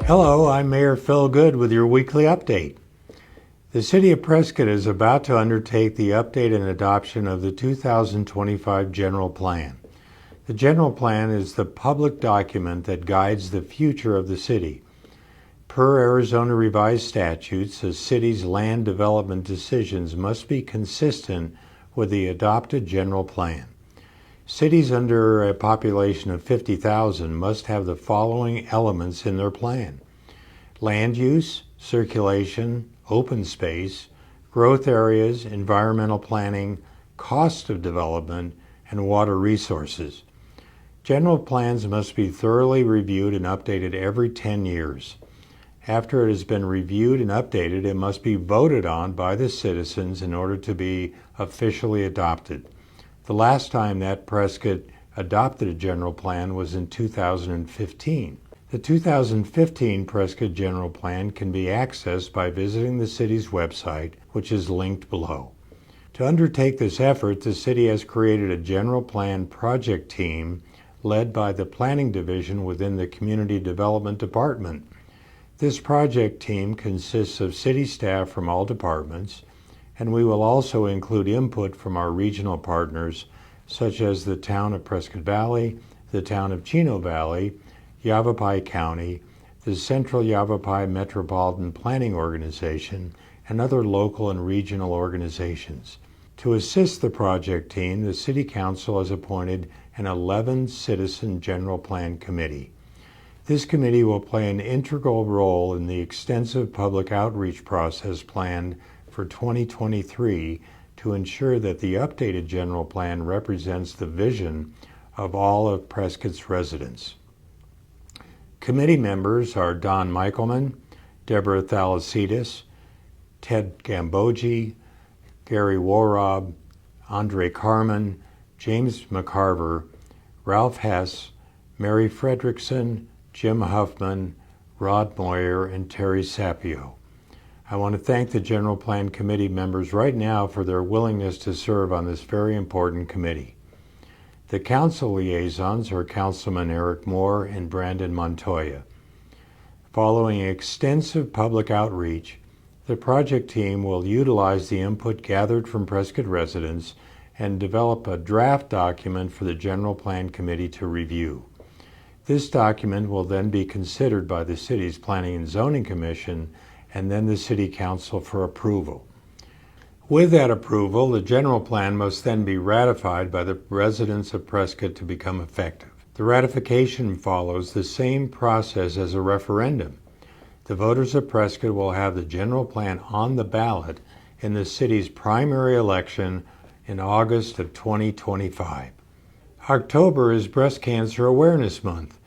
Hello, I'm Mayor Phil Goode with your weekly update. The City of Prescott is about to undertake the update and adoption of the 2025 General Plan. The General Plan is the public document that guides the future of the city. Per Arizona revised statutes, a city's land development decisions must be consistent with the adopted General Plan. Cities under a population of 50,000 must have the following elements in their plan: land use, circulation, open space, growth areas, environmental planning, cost of development, and water resources. General plans must be thoroughly reviewed and updated every 10 years. After it has been reviewed and updated, it must be voted on by the citizens in order to be officially adopted. The last time that Prescott adopted a general plan was in 2015. The 2015 Prescott General Plan can be accessed by visiting the city's website, which is linked below. To undertake this effort, the city has created a general plan project team led by the Planning Division within the Community Development Department. This project team consists of city staff from all departments, and we will also include input from our regional partners, such as the Town of Prescott Valley, the Town of Chino Valley, Yavapai County, the Central Yavapai Metropolitan Planning Organization, and other local and regional organizations. To assist the project team, the City Council has appointed an 11-citizen General Plan Committee. This committee will play an integral role in the extensive public outreach process planned for 2023 to ensure that the updated general plan represents the vision of all of Prescott's residents. Committee members are Don Michaelman, Deborah Thalassides, Ted Gambogi, Gary Worob, Andre Carmen, James McCarver, Ralph Hess, Mary Fredrickson, Jim Huffman, Rod Moyer, and Terry Sapio. I want to thank the General Plan Committee members right now for their willingness to serve on this very important committee. The council liaisons are Councilman Eric Moore and Brandon Montoya. Following extensive public outreach, the project team will utilize the input gathered from Prescott residents and develop a draft document for the General Plan Committee to review. This document will then be considered by the city's Planning and Zoning Commission and then the City Council for approval. With that approval, the general plan must then be ratified by the residents of Prescott to become effective. The ratification follows the same process as a referendum. The voters of Prescott will have the general plan on the ballot in the city's primary election in August of 2025. October is Breast Cancer Awareness Month,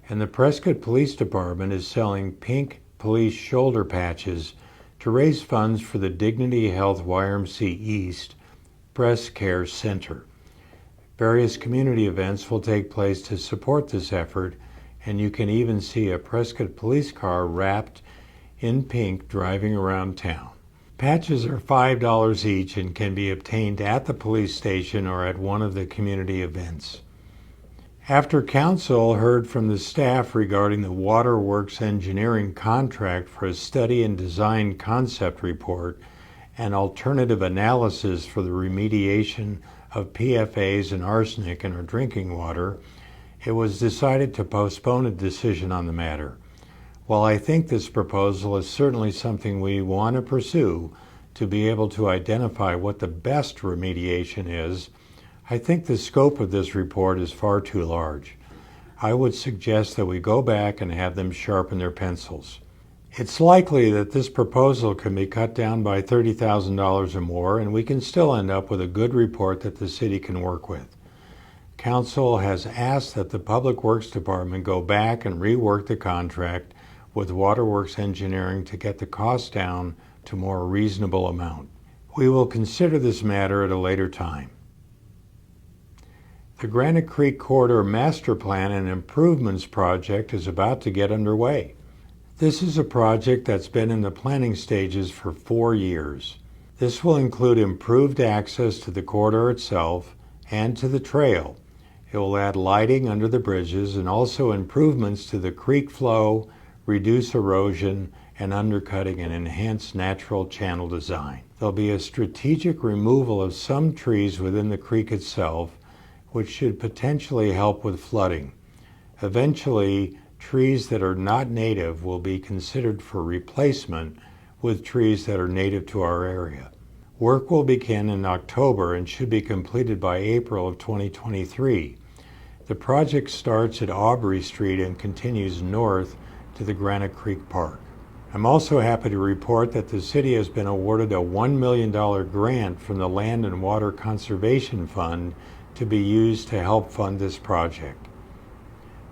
and the Prescott Police Department is selling pink police shoulder patches to raise funds for the Dignity Health YMC East Breast Care Center. Various community events will take place to support this effort, and you can even see a Prescott police car wrapped in pink driving around town. Patches are $5 each and can be obtained at the police station or at one of the community events. After Council heard from the staff regarding the Waterworks engineering contract for a study and design concept report and alternative analysis for the remediation of PFAS and arsenic in our drinking water, it was decided to postpone a decision on the matter. While I think this proposal is certainly something we want to pursue to be able to identify what the best remediation is, I think the scope of this report is far too large. I would suggest that we go back and have them sharpen their pencils. It's likely that this proposal can be cut down by $30,000 or more, and we can still end up with a good report that the city can work with. Council has asked that the Public Works Department go back and rework the contract with Waterworks Engineering to get the cost down to a more reasonable amount. We will consider this matter at a later time. The Granite Creek Corridor Master Plan and Improvements Project is about to get underway. This is a project that's been in the planning stages for 4 years. This will include improved access to the corridor itself and to the trail. It will add lighting under the bridges and also improvements to the creek flow, reduce erosion and undercutting, and enhance natural channel design. There'll be a strategic removal of some trees within the creek itself, which should potentially help with flooding. Eventually, trees that are not native will be considered for replacement with trees that are native to our area. Work will begin in October and should be completed by April of 2023. The project starts at Aubrey Street and continues north to the Granite Creek Park. I'm also happy to report that the city has been awarded a $1 million grant from the Land and Water Conservation Fund to be used to help fund this project.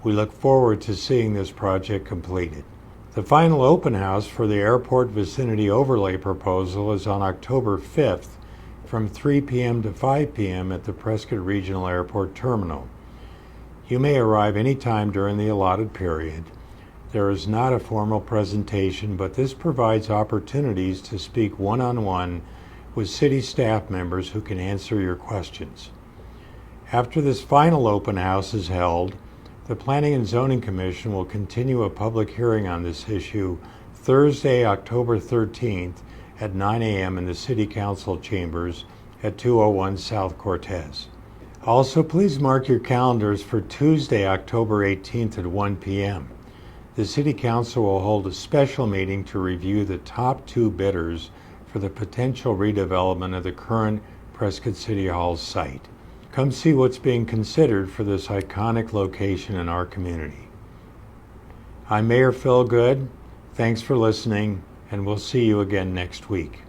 We look forward to seeing this project completed. The final open house for the airport vicinity overlay proposal is on October 5th from 3 p.m. to 5 p.m. at the Prescott Regional Airport Terminal. You may arrive anytime during the allotted period. There is not a formal presentation, but this provides opportunities to speak one-on-one with city staff members who can answer your questions. After this final open house is held, the Planning and Zoning Commission will continue a public hearing on this issue Thursday, October 13th at 9 a.m. in the City Council chambers at 201 South Cortez. Also, please mark your calendars for Tuesday, October 18th at 1 p.m. The City Council will hold a special meeting to review the top 2 bidders for the potential redevelopment of the current Prescott City Hall site. Come see what's being considered for this iconic location in our community. I'm Mayor Phil Goode. Thanks for listening, and we'll see you again next week.